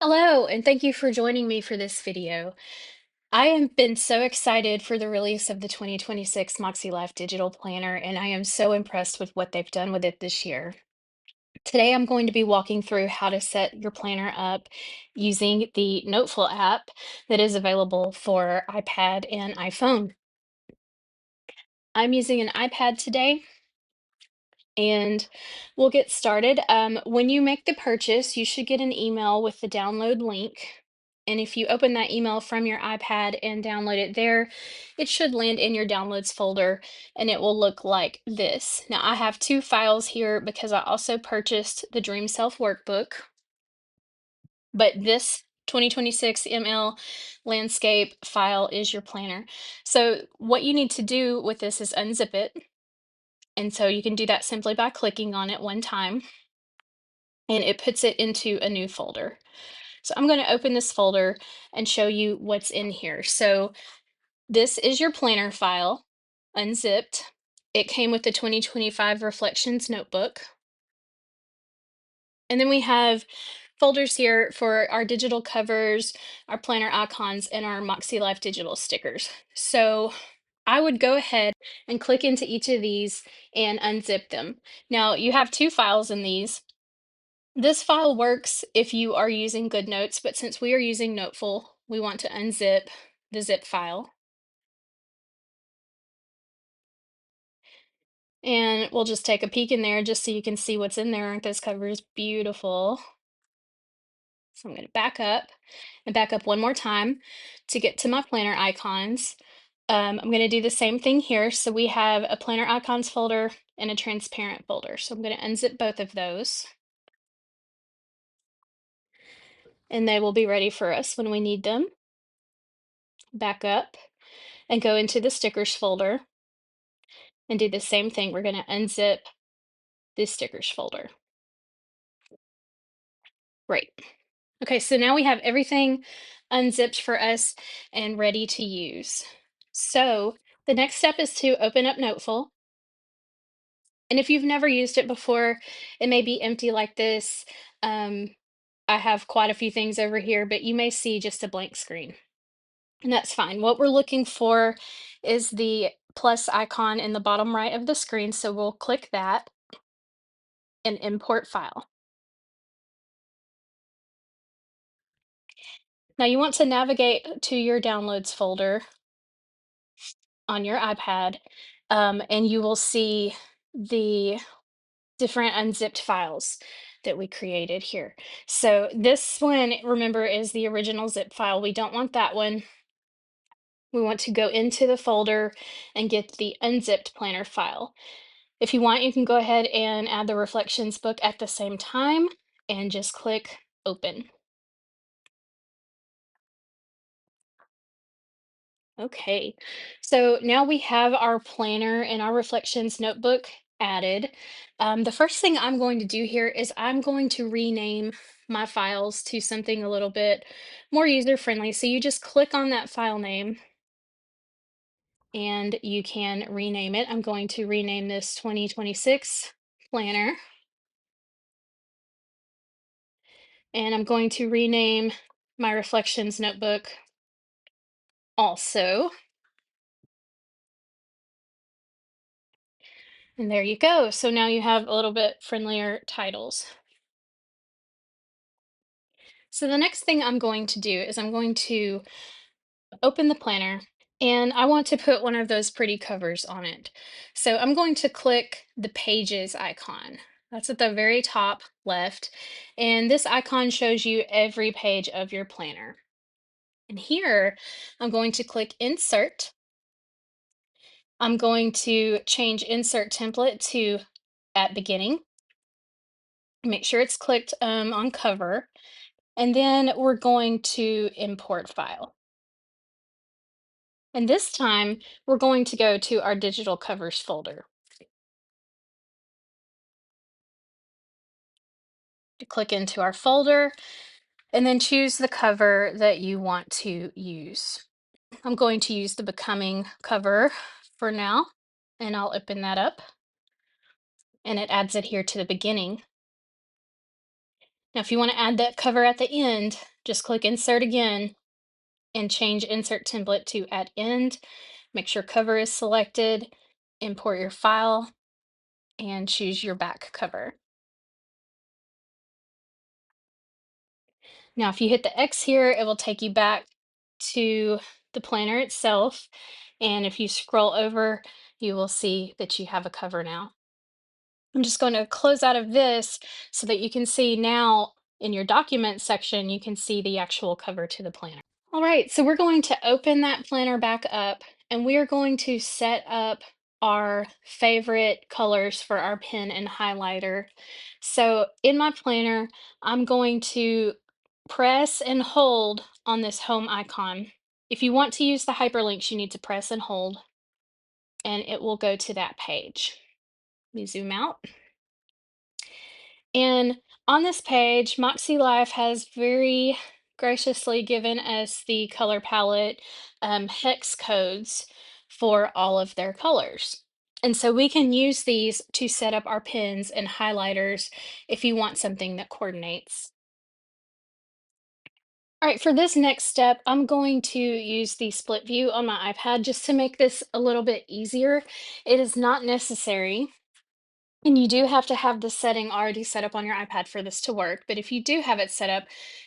Hello, and thank you for joining me for this video. I have been so excited for the release of the 2026 Makselife Digital Planner, and I am so impressed with what they've done with it this year. Today, I'm going to be walking through how to set your planner up using the Noteful app that is available for iPad and iPhone. I'm using an iPad today, and we'll get started. When you make the purchase, you should get an email with the download link. And if you open that email from your iPad and download it there, it should land in your downloads folder and it will look like this. Now, I have two files here because I also purchased the Dream Self workbook, but this 2026 ML landscape file is your planner. So, what you need to do with this is unzip it. And so you can do that simply by clicking on it one time, and it puts it into a new folder. So I'm going to open this folder and show you what's in here. So this is your planner file, unzipped. It came with the 2025 Reflections notebook. And then we have folders here for our digital covers, our planner icons, and our Makselife digital stickers. So I would go ahead and click into each of these and unzip them. Now you have two files in these. This file works if you are using GoodNotes, but since we are using Noteful, we want to unzip the zip file. And we'll just take a peek in there just so you can see what's in there. Aren't those covers beautiful? So I'm going to back up and back up one more time to get to my planner icons. I'm going to do the same thing here. So we have a planner icons folder and a transparent folder. So I'm going to unzip both of those, and they will be ready for us when we need them. Back up and go into the stickers folder and do the same thing. We're going to unzip this stickers folder. Great. Okay, so now we have everything unzipped for us and ready to use. So the next step is to open up Noteful. And if you've never used it before, it may be empty like this. I have quite a few things over here, but you may see just a blank screen. And that's fine. What we're looking for is the plus icon in the bottom right of the screen. So we'll click that and import file. Now you want to navigate to your downloads folder on your iPad, and you will see the different unzipped files that we created here. So this one, remember, is the original zip file. We don't want that one. We want to go into the folder and get the unzipped planner file. If you want, you can go ahead and add the reflections book at the same time and just click open. Okay, so now we have our planner and our reflections notebook added. The first thing I'm going to do here is I'm going to rename my files to something a little bit more user-friendly. So you just click on that file name and you can rename it. I'm going to rename this 2026 planner, and I'm going to rename my reflections notebook also. And there you go. So now you have a little bit friendlier titles. So the next thing I'm going to do is I'm going to open the planner, and I want to put one of those pretty covers on it. So I'm going to click the pages icon. That's at the very top left. And this icon shows you every page of your planner. And here I'm going to click insert. I'm going to change insert template to at beginning. Make sure it's clicked on cover. And then we're going to import file. And this time we're going to go to our digital covers folder. To click into our folder and then choose the cover that you want to use. I'm going to use the Becoming cover for now, and I'll open that up, and it adds it here to the beginning. Now, if you want to add that cover at the end, just click Insert again and change Insert Template to at end. Make sure cover is selected, import your file, and choose your back cover. Now, if you hit the X here, it will take you back to the planner itself. And if you scroll over, you will see that you have a cover now. I'm just going to close out of this so that you can see now in your document section, you can see the actual cover to the planner. All right, so we're going to open that planner back up and we are going to set up our favorite colors for our pen and highlighter. So in my planner, I'm going to press and hold on this home icon. If you want to use the hyperlinks, you need to press and hold and it will go to that page. Let me zoom out. And on this page, Makselife has very graciously given us the color palette hex codes for all of their colors. And so we can use these to set up our pens and highlighters if you want something that coordinates. All right, for this next step, I'm going to use the split view on my iPad just to make this a little bit easier. It is not necessary. And you do have to have the setting already set up on your iPad for this to work. But if you do have it set up,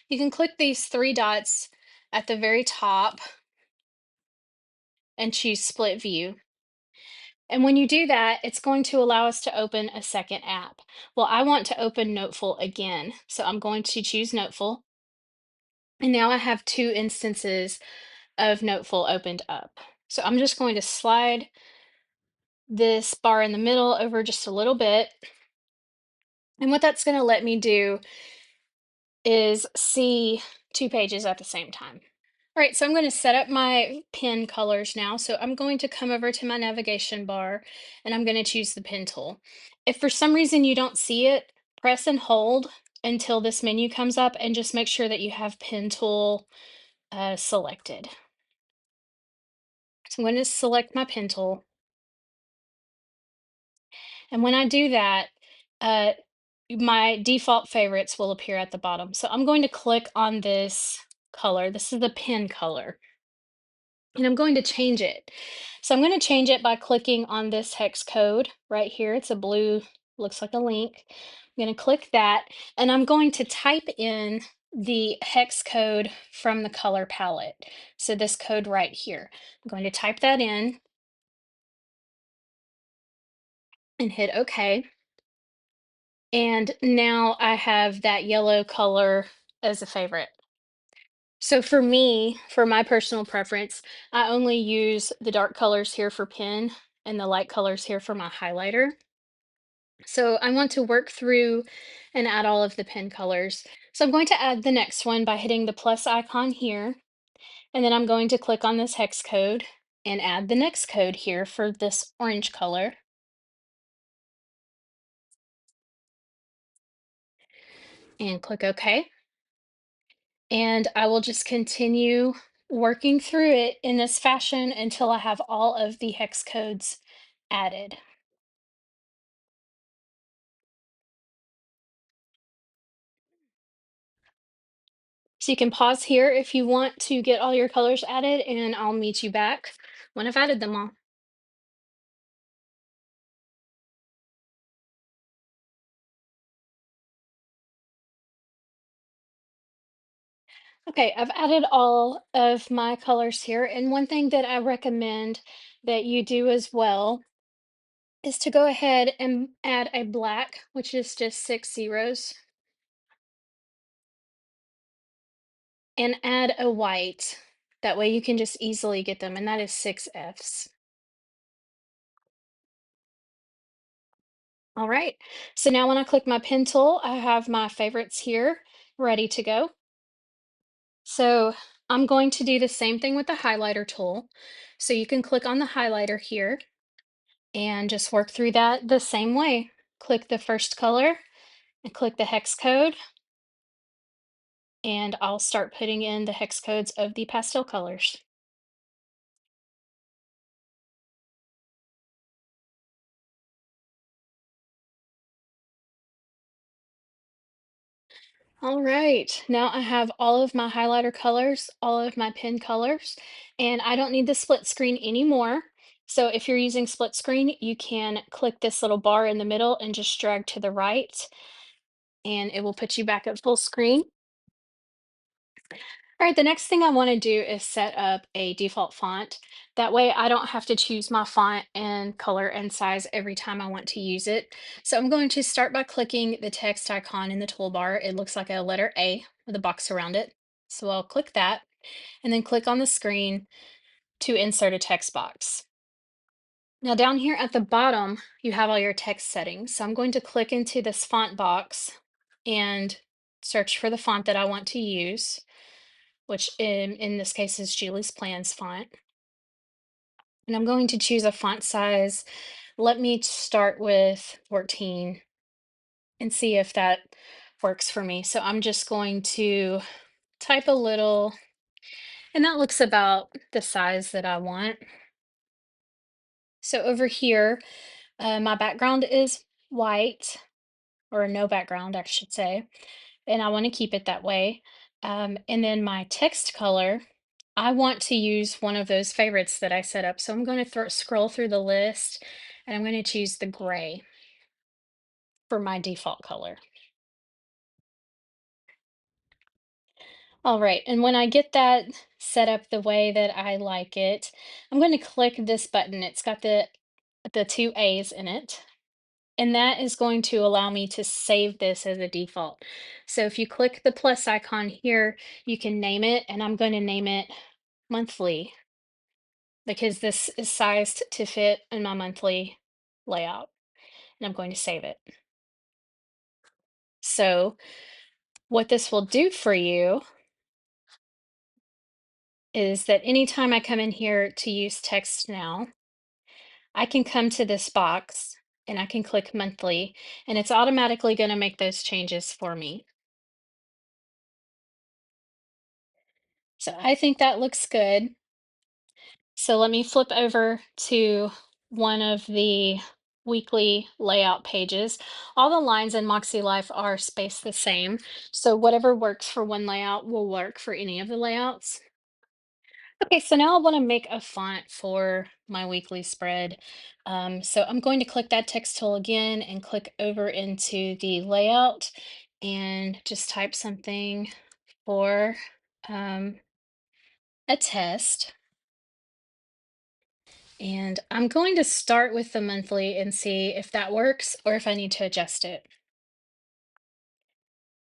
you can click these three dots at the very top and choose split view. And when you do that, it's going to allow us to open a second app. Well, I want to open Noteful again. So I'm going to choose Noteful. And now I have two instances of Noteful opened up. So I'm just going to slide this bar in the middle over just a little bit. And what that's going to let me do is see two pages at the same time. All right, so I'm going to set up my pen colors now. So I'm going to come over to my navigation bar and I'm going to choose the pen tool. If for some reason you don't see it, press and hold until this menu comes up and just make sure that you have pen tool selected. So I'm going to select my pen tool. And when I do that, uh, my default favorites will appear at the bottom. So I'm going to click on this color. This is the pen color. And I'm going to change it. So I'm going to change it by clicking on this hex code right here. It's a blue, looks like a link. I'm going to click that and I'm going to type in the hex code from the color palette. So this code right here. I'm going to type that in and hit OK. And now I have that yellow color as a favorite. So for me, for my personal preference, I only use the dark colors here for pen and the light colors here for my highlighter. So I want to work through and add all of the pen colors. So I'm going to add the next one by hitting the plus icon here. And then I'm going to click on this hex code and add the next code here for this orange color. And click OK. And I will just continue working through it in this fashion until I have all of the hex codes added. So you can pause here if you want to get all your colors added, and I'll meet you back when I've added them all. Okay, I've added all of my colors here, and one thing that I recommend that you do as well is to go ahead and add a black, which is just 6 zeros, and add a white. That way you can just easily get them, and that is 6 Fs. All right, so now when I click my pen tool, I have my favorites here ready to go. So I'm going to do the same thing with the highlighter tool. So you can click on the highlighter here and just work through that the same way. Click the first color and click the hex code, and I'll start putting in the hex codes of the pastel colors. All right, now I have all of my highlighter colors, all of my pen colors, and I don't need the split screen anymore. So if you're using split screen, you can click this little bar in the middle and just drag to the right, and it will put you back at full screen. All right, the next thing I want to do is set up a default font. That way I don't have to choose my font and color and size every time I want to use it. So I'm going to start by clicking the text icon in the toolbar. It looks like a letter A with a box around it. So I'll click that and then click on the screen to insert a text box. Now down here at the bottom, you have all your text settings. So I'm going to click into this font box and search for the font that I want to use, which in this case is Julie's Plans font. And I'm going to choose a font size. Let me start with 14 and see if that works for me. So I'm just going to type a little, and that looks about the size that I want. So over here, my background is white, or no background, I should say, and I want to keep it that way. And then my text color, I want to use one of those favorites that I set up. So I'm going to scroll through the list and I'm going to choose the gray for my default color. All right, and when I get that set up the way that I like it, I'm going to click this button. It's got the two A's in it. And that is going to allow me to save this as a default. So if you click the plus icon here, you can name it, and I'm going to name it monthly because this is sized to fit in my monthly layout, and I'm going to save it. So what this will do for you is that anytime I come in here to use text now, I can come to this box and I can click monthly, and it's automatically going to make those changes for me. So I think that looks good. So let me flip over to one of the weekly layout pages. All the lines in Makselife are spaced the same. So whatever works for one layout will work for any of the layouts. Okay, so now I want to make a font for my weekly spread. So I'm going to click that text tool again and click over into the layout and just type something for um, a test. And I'm going to start with the monthly and see if that works or if I need to adjust it.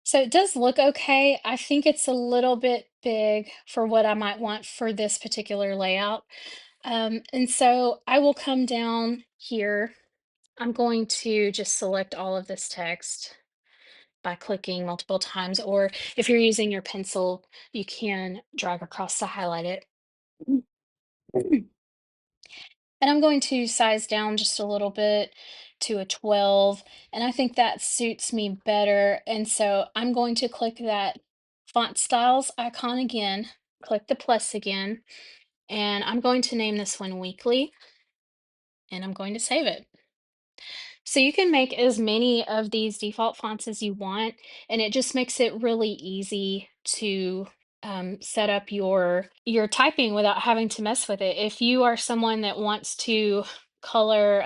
So it does look okay. I think it's a little bit big for what I might want for this particular layout. And so I will come down here. I'm going to just select all of this text by clicking multiple times, or if you're using your pencil, you can drag across to highlight it. And I'm going to size down just a little bit to a 12, and I think that suits me better. And so I'm going to click that font styles icon again, click the plus again, and I'm going to name this one weekly, and I'm going to save it. So you can make as many of these default fonts as you want, and it just makes it really easy to set up your typing without having to mess with it. If you are someone that wants to color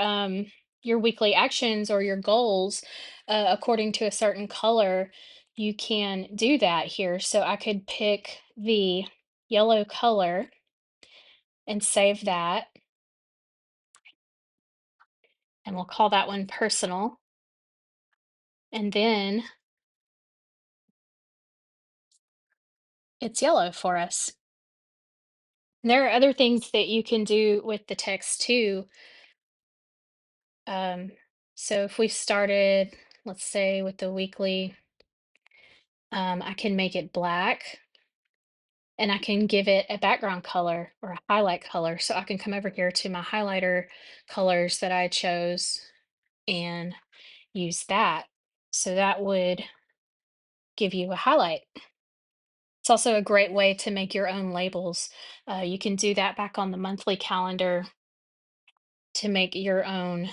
your weekly actions or your goals according to a certain color, you can do that here. So I could pick the yellow color and save that, and we'll call that one personal. And then it's yellow for us. And there are other things that you can do with the text too. Um, so if we started, let's say with the weekly, I can make it black and I can give it a background color or a highlight color. So I can come over here to my highlighter colors that I chose and use that. So that would give you a highlight. It's also a great way to make your own labels. You can do that back on the monthly calendar to make your own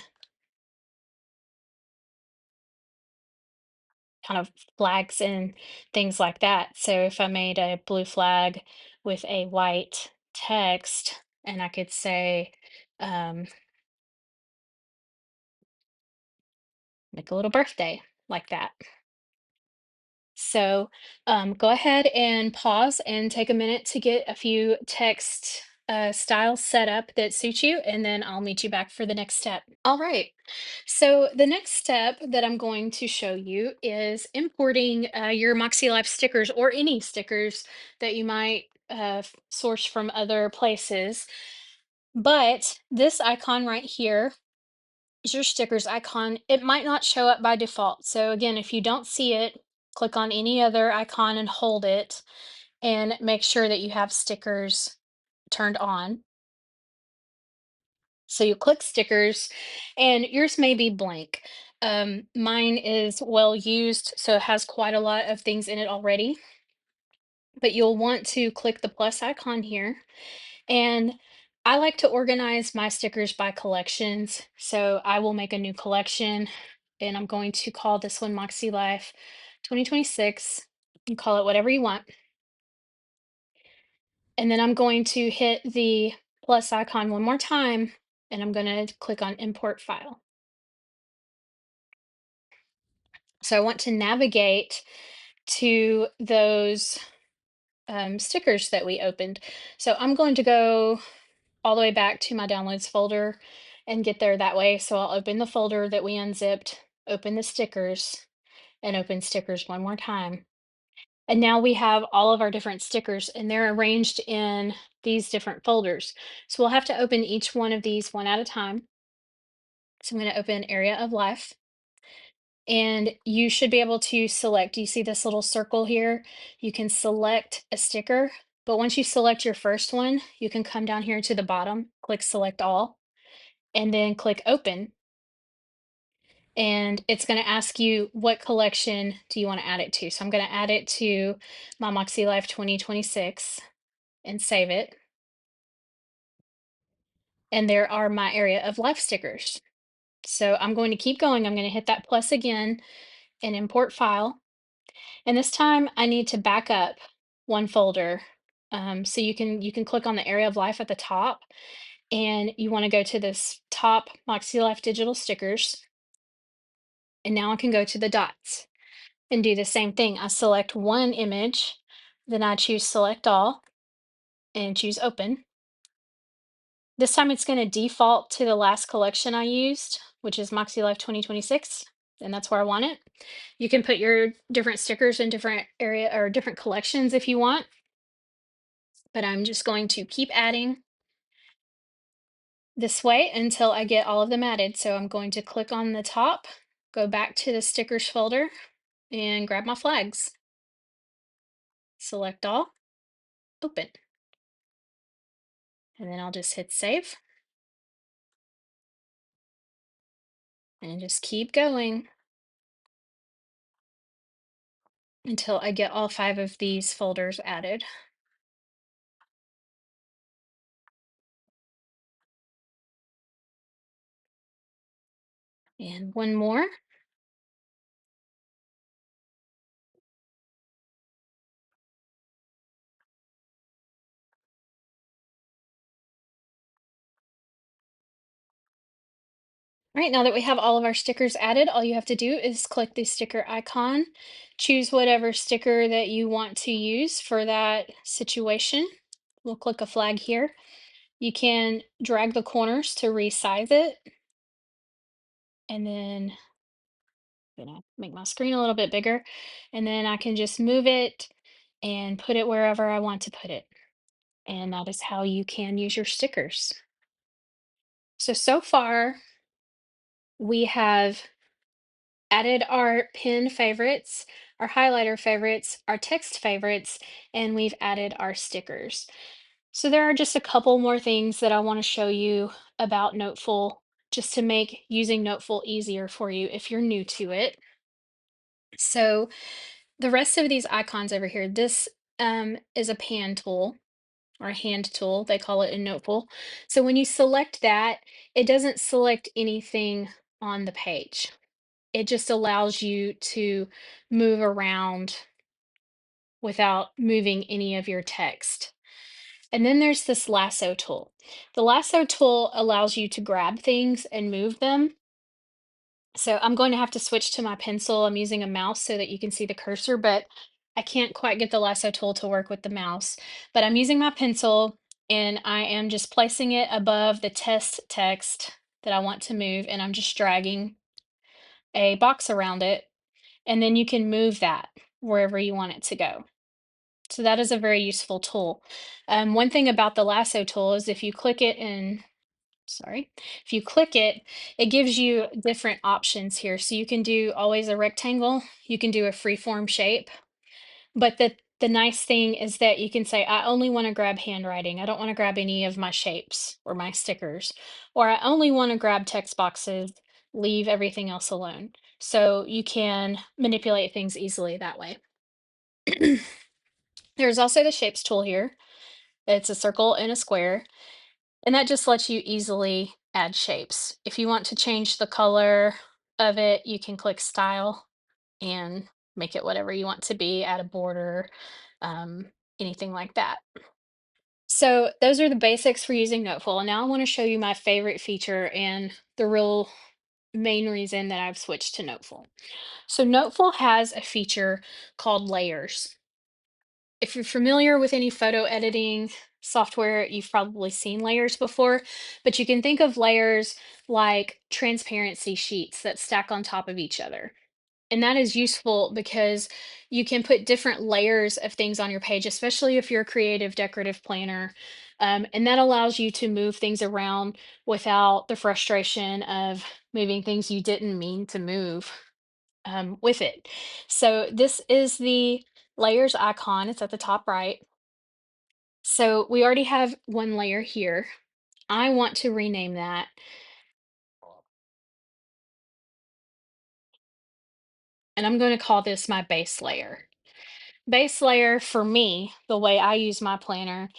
kind of flags and things like that. So if I made a blue flag with a white text, and I could say, um, like a little birthday, like that. So go ahead and pause and take a minute to get a few text styles set up that suit you, and then I'll meet you back for the next step. All right. So the next step that I'm going to show you is importing your Moxie Life stickers or any stickers that you might source from other places. But this icon right here is your stickers icon. It might not show up by default. So again, if you don't see it, click on any other icon and hold it and make sure that you have stickers turned on. So you click stickers and yours may be blank. Mine is well used, so it has quite a lot of things in it already. But you'll want to click the plus icon here. And I like to organize my stickers by collections. So I will make a new collection and I'm going to call this one Moxie Life 2026. You call it whatever you want. And then I'm going to hit the plus icon one more time and I'm going to click on import file. So I want to navigate to those stickers that we opened. So I'm going to go all the way back to my downloads folder and get there that way. So I'll open the folder that we unzipped, open the stickers, and open stickers one more time. And now we have all of our different stickers and they're arranged in these different folders. So we'll have to open each one of these one at a time. So I'm going to open Area of Life. And you should be able to select, do you see this little circle here? You can select a sticker, but once you select your first one, you can come down here to the bottom, click select all, and then click open. And it's going to ask you what collection do you want to add it to. So I'm going to add it to my Moxie Life 2026 and save it. And there are my Area of Life stickers. So I'm going to keep going. I'm going to hit that plus again and import file. And this time I need to back up one folder. So you can click on the Area of Life at the top and you want to go to this top Moxie Life digital stickers. And now I can go to the dots and do the same thing. I select one image, then I choose select all and choose open. This time it's going to default to the last collection I used, which is Moxie Life 2026, and that's where I want it. You can put your different stickers in different area or different collections if you want, but I'm just going to keep adding this way until I get all of them added. So I'm going to click on the top, go back to the stickers folder and grab my flags. Select all, open. And then I'll just hit save and just keep going until I get all 5 of these folders added. And one more. All right, now that we have all of our stickers added, all you have to do is click the sticker icon, choose whatever sticker that you want to use for that situation. We'll click a flag here. You can drag the corners to resize it. And then I'm gonna make my screen a little bit bigger. And then I can just move it and put it wherever I want to put it. And that is how you can use your stickers. So far, we have added our pen favorites, our highlighter favorites, our text favorites, and we've added our stickers. So there are just a couple more things that I want to show you about Noteful just to make using Noteful easier for you if you're new to it. So the rest of these icons over here, this is a pan tool or a hand tool, they call it in Noteful. So when you select that, it doesn't select anything on the page. it just allows you to move around without moving any of your text. And then there's this lasso tool. The lasso tool allows you to grab things and move them. So I'm going to have to switch to my pencil. I'm using a mouse so that you can see the cursor, but I can't quite get the lasso tool to work with the mouse. But I'm using my pencil and I am just placing it above the test text that I want to move, and I'm just dragging a box around it, and then you can move that wherever you want it to go. So that is a very useful tool. One thing about the lasso tool is if you click it in, sorry, if you click it, it gives you different options here. So you can do always a rectangle, you can do a free-form shape, but the nice thing is that you can say, I only want to grab handwriting. I don't want to grab any of my shapes or my stickers, or I only want to grab text boxes, leave everything else alone. So you can manipulate things easily that way. There's also the shapes tool here. It's a circle and a square, and that just lets you easily add shapes. If you want to change the color of it, you can click style and make it whatever you want to be, add a border, um, anything like that. So those are the basics for using Noteful. And now I want to show you my favorite feature and the real main reason that I've switched to Noteful. So Noteful has a feature called layers. If you're familiar with any photo editing software, you've probably seen layers before, but you can think of layers like transparency sheets that stack on top of each other. And that is useful because you can put different layers of things on your page, especially if you're a creative decorative planner. And that allows you to move things around without the frustration of moving things you didn't mean to move with it. So this is the layers icon. It's at the top right. So we already have one layer here. I want to rename that, and I'm going to call this my base layer. Base layer for me, the way I use my planner,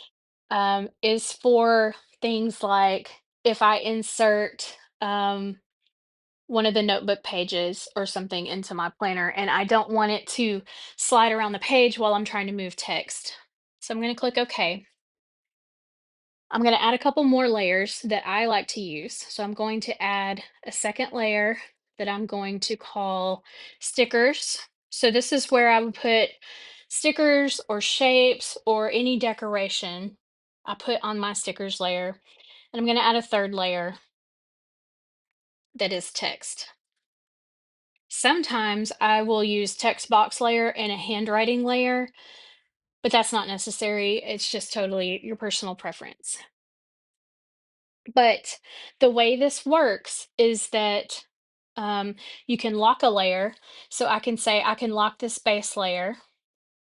is for things like if I insert one of the notebook pages or something into my planner and I don't want it to slide around the page while I'm trying to move text. So I'm going to click OK. I'm going to add a couple more layers that I like to use. So I'm going to add a second layer that I'm going to call stickers. So this is where I would put stickers or shapes or any decoration I put on my stickers layer. And I'm going to add a third layer that is text. Sometimes I will use text box layer and a handwriting layer, but that's not necessary. It's just totally your personal preference. But the way this works is that you can lock a layer. So I can say I can lock this base layer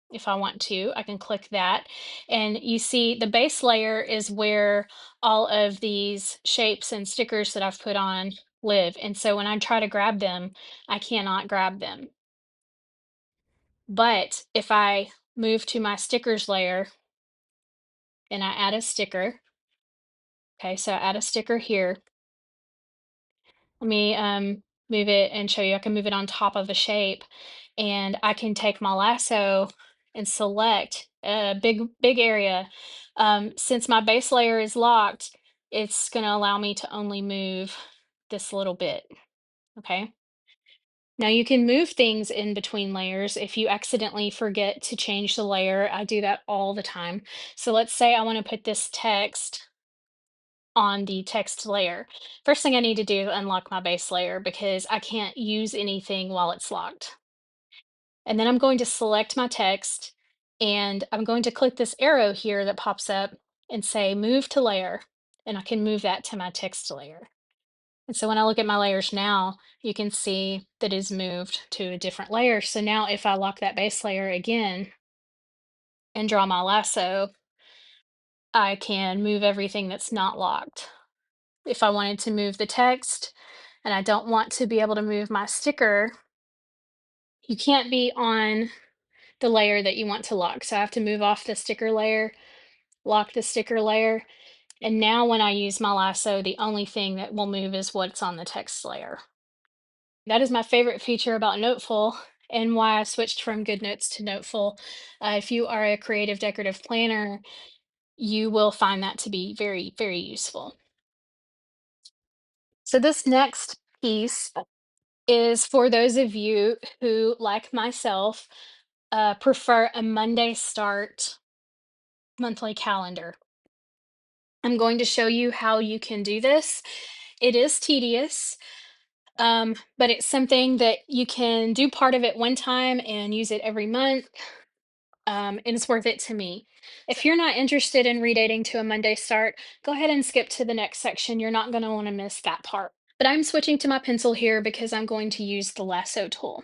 if I want to. I can click that. And you see the base layer is where all of these shapes and stickers that I've put on live. And so when I try to grab them, I cannot grab them. But if I move to my stickers layer and I add a sticker, okay, so I add a sticker here. Let me move it and show you. I can move it on top of a shape, and I can take my lasso and select a big area. Since my base layer is locked, it's going to allow me to only move this little bit. Okay. Now you can move things in between layers if you accidentally forget to change the layer. I do that all the time. So let's say I want to put this text on the text layer. First thing I need to do is unlock my base layer because I can't use anything while it's locked. And then I'm going to select my text and I'm going to click this arrow here that pops up and say move to layer. And I can move that to my text layer. And so when I look at my layers now, you can see that it's moved to a different layer. So now if I lock that base layer again and draw my lasso, I can move everything that's not locked. If I wanted to move the text and I don't want to be able to move my sticker, you can't be on the layer that you want to lock. So I have to move off the sticker layer, lock the sticker layer. And now when I use my lasso, the only thing that will move is what's on the text layer. That is my favorite feature about Noteful and why I switched from GoodNotes to Noteful. If you are a creative decorative planner, you will find that to be very, very useful. So this next piece is for those of you who, like myself, prefer a Monday start monthly calendar. I'm going to show you how you can do this. It is tedious, but it's something that you can do part of it one time and use it every month, and it's worth it to me. If you're not interested in redating to a Monday start, go ahead and skip to the next section. You're not going to want to miss that part. But I'm switching to my pencil here because I'm going to use the lasso tool.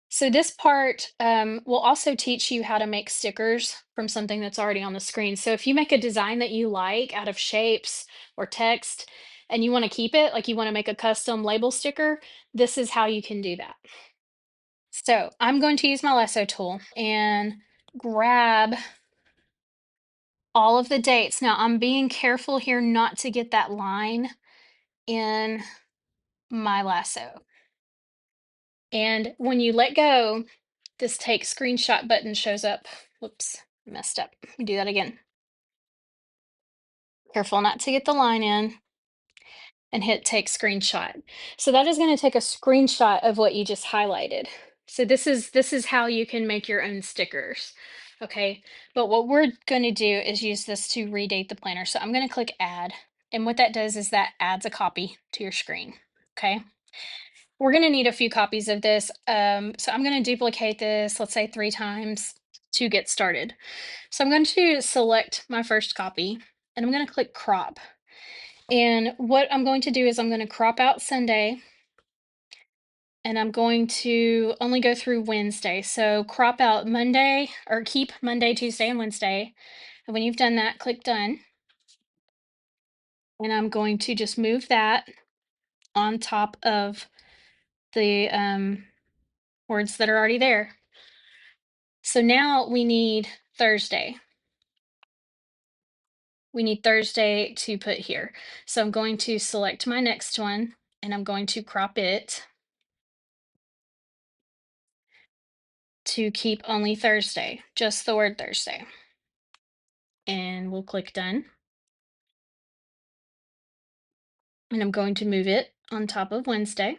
So this part will also teach you how to make stickers from something that's already on the screen. So if you make a design that you like out of shapes or text and you want to keep it, like you want to make a custom label sticker, this is how you can do that. So I'm going to use my lasso tool and grab all of the dates. Now I'm being careful here not to get that line in my lasso. And when you let go, this take screenshot button shows up. Whoops, messed up. Let me do that again. Careful not to get the line in and hit take screenshot. So that is going to take a screenshot of what you just highlighted. So this is how you can make your own stickers. Okay, but what we're going to do is use this to redate the planner. So I'm going to click add, and what that does is that adds a copy to your screen. Okay, we're going to need a few copies of this. So I'm going to duplicate this, let's say 3 times to get started. So I'm going to select my first copy and I'm going to click crop. And what I'm going to do is I'm going to crop out Sunday and I'm going to only go through Wednesday. So crop out Monday, or keep Monday, Tuesday, and Wednesday. And when you've done that, click done. And I'm going to just move that on top of the words that are already there. So now we need Thursday. We need Thursday to put here. So I'm going to select my next one and I'm going to crop it to keep only Thursday, just the word Thursday. And we'll click done. And I'm going to move it on top of Wednesday.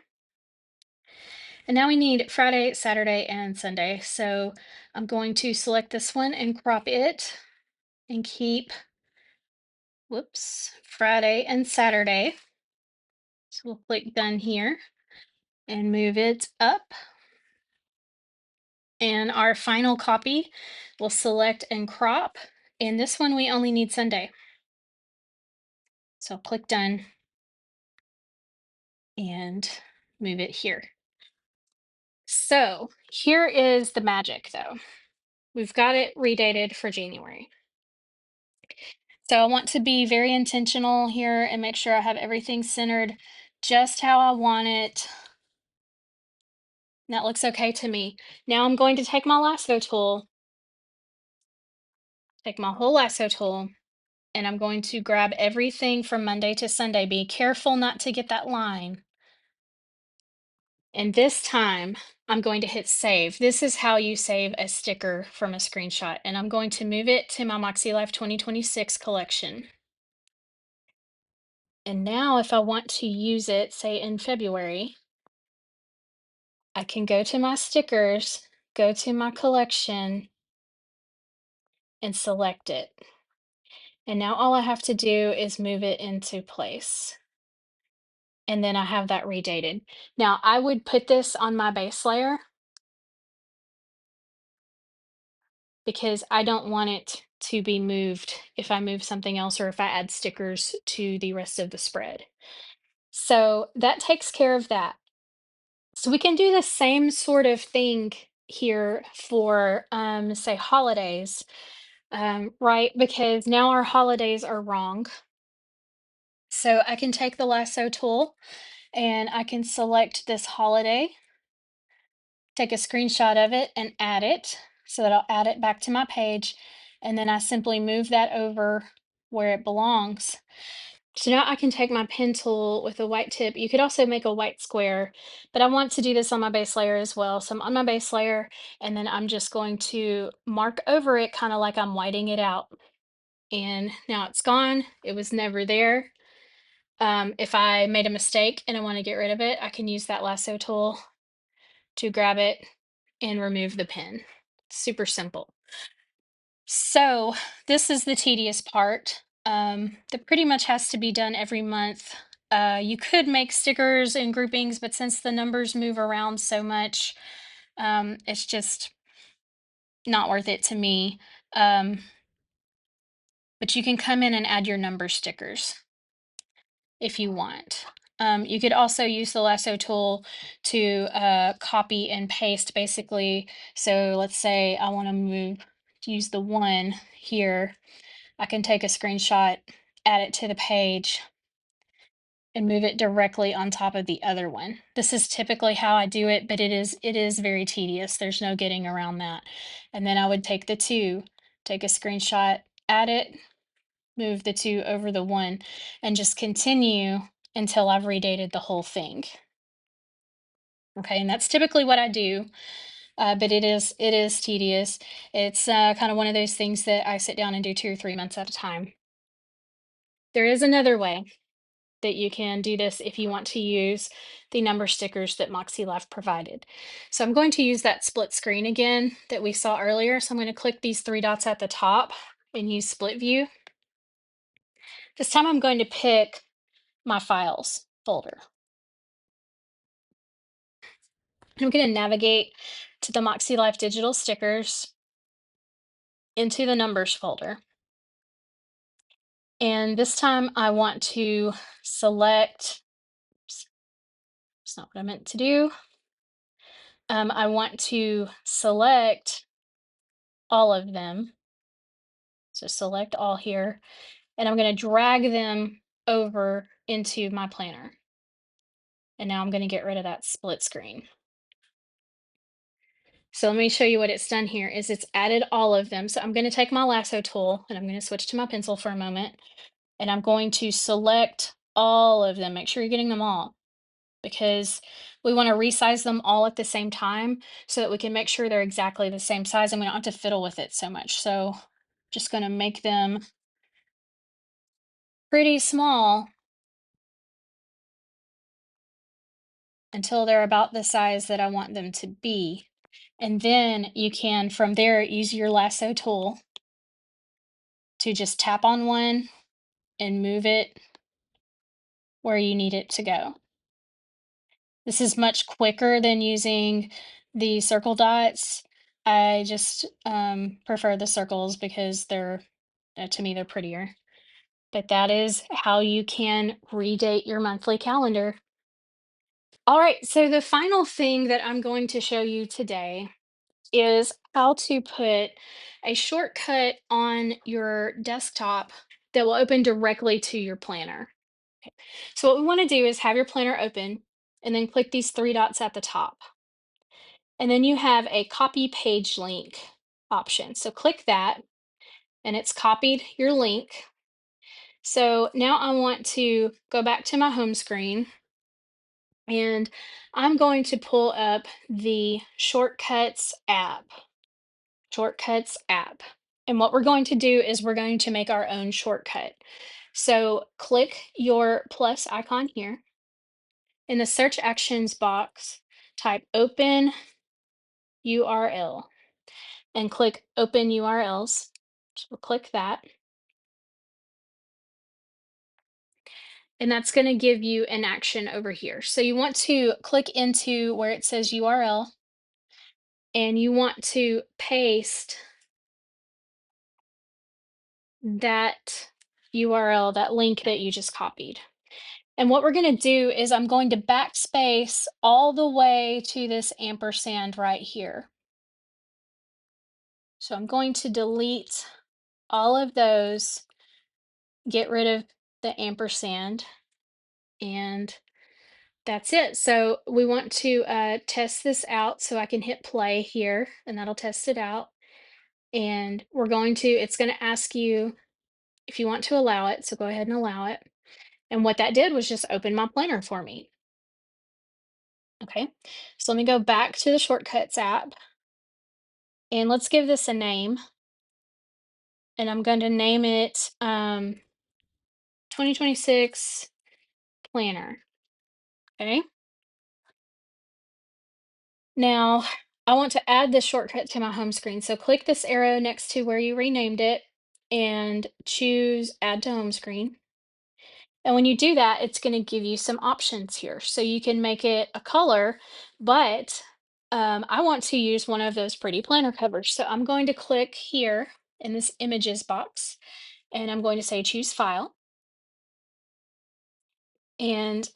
And now we need Friday, Saturday, and Sunday. So I'm going to select this one and crop it and keep, whoops, Friday and Saturday. So we'll click done here and move it up. And our final copy, we'll select and crop. And this one, we only need Sunday. So click done and move it here. So here is the magic though. We've got it redated for January. So I want to be very intentional here and make sure I have everything centered just how I want it. That looks okay to me. Now I'm going to take my lasso tool, take my whole lasso tool, and I'm going to grab everything from Monday to Sunday. Be careful not to get that line. And this time I'm going to hit save. This is how you save a sticker from a screenshot. And I'm going to move it to my Makselife 2026 collection. And now if I want to use it, say in February, I can go to my stickers, go to my collection, and select it. And now all I have to do is move it into place. And then I have that redated. Now I would put this on my base layer because I don't want it to be moved if I move something else or if I add stickers to the rest of the spread. So that takes care of that. So we can do the same sort of thing here for, say, holidays, right? Because now our holidays are wrong. So I can take the lasso tool and I can select this holiday, take a screenshot of it and add it so that I'll add it back to my page. And then I simply move that over where it belongs. So now I can take my pen tool with a white tip. You could also make a white square, but I want to do this on my base layer as well. So I'm on my base layer, and then I'm just going to mark over it kind of like I'm whiting it out. And now it's gone. It was never there. If I made a mistake and I want to get rid of it, I can use that lasso tool to grab it and remove the pen. Super simple. So this is the tedious part. That pretty much has to be done every month. You could make stickers and groupings, but since the numbers move around so much, it's just not worth it to me. Um, but you can come in and add your number stickers if you want. You could also use the lasso tool to copy and paste basically. So let's say I want to use the one here. I can take a screenshot, add it to the page, and move it directly on top of the other one. This is typically how I do it, but it is very tedious. There's no getting around that. And then I would take the two, take a screenshot, add it, move the two over the one, and just continue until I've redated the whole thing. Okay, and that's typically what I do, but it is tedious. It's kind of one of those things that I sit down and do 2 or 3 months at a time. There is another way that you can do this if you want to use the number stickers that Makselife provided. So I'm going to use that split screen again that we saw earlier. So I'm going to click these three dots at the top and use split view. This time I'm going to pick my files folder. I'm going to navigate to the Makselife Digital Stickers into the numbers folder. And this time I want to select, oops, that's not what I meant to do. I want to select all of them. So select all here, and I'm going to drag them over into my planner. And now I'm going to get rid of that split screen. So let me show you what it's done here is it's added all of them. So I'm going to take my lasso tool and I'm going to switch to my pencil for a moment. And I'm going to select all of them. Make sure you're getting them all because we want to resize them all at the same time so that we can make sure they're exactly the same size and we don't have to fiddle with it so much. So just going to make them pretty small until they're about the size that I want them to be. And then you can, from there, use your lasso tool to just tap on one and move it where you need it to go. This is much quicker than using the circle dots. I just prefer the circles because to me, they're prettier. But that is how you can redate your monthly calendar. All right, so the final thing that I'm going to show you today is how to put a shortcut on your desktop that will open directly to your planner. Okay. So what we want to do is have your planner open and then click these three dots at the top. And then you have a copy page link option. So click that and it's copied your link. So now I want to go back to my home screen and I'm going to pull up the Shortcuts app. And what we're going to do is we're going to make our own shortcut. So click your plus icon here. In the search actions box, type open URL and click open URLs. So we'll click that. And that's going to give you an action over here. So you want to click into where it says URL and you want to paste that URL, that link that you just copied. And what we're going to do is I'm going to backspace all the way to this ampersand right here. So I'm going to delete all of those, get rid of the ampersand, and that's it. So we want to test this out. So I can hit play here and that'll test it out. And it's going to ask you if you want to allow it. So go ahead and allow it. And what that did was just open my planner for me. Okay, so let me go back to the Shortcuts app and let's give this a name. And I'm going to name it 2026 Planner. Okay, now I want to add this shortcut to my home screen. So click this arrow next to where you renamed it and choose Add to Home Screen. And when you do that, it's going to give you some options here. So you can make it a color, but I want to use one of those pretty planner covers. So I'm going to click here in this images box and I'm going to say choose file. And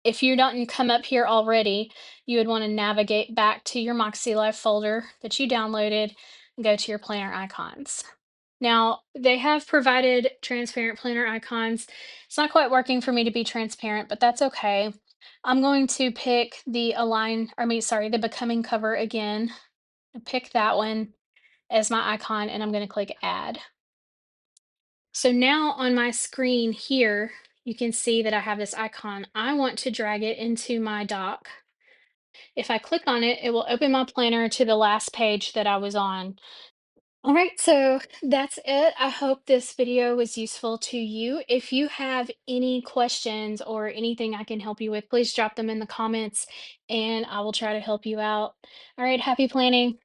if you don't come up here already, you would want to navigate back to your Makselife folder that you downloaded and go to your planner icons. Now, they have provided transparent planner icons. It's not quite working for me to be transparent, but that's okay. I'm going to pick the becoming cover again. Pick that one as my icon, and I'm going to click add. So now on my screen here, you can see that I have this icon. I want to drag it into my dock. If I click on it, it will open my planner to the last page that I was on. All right, so that's it. I hope this video was useful to you. If you have any questions or anything I can help you with, please drop them in the comments and I will try to help you out. All right, happy planning.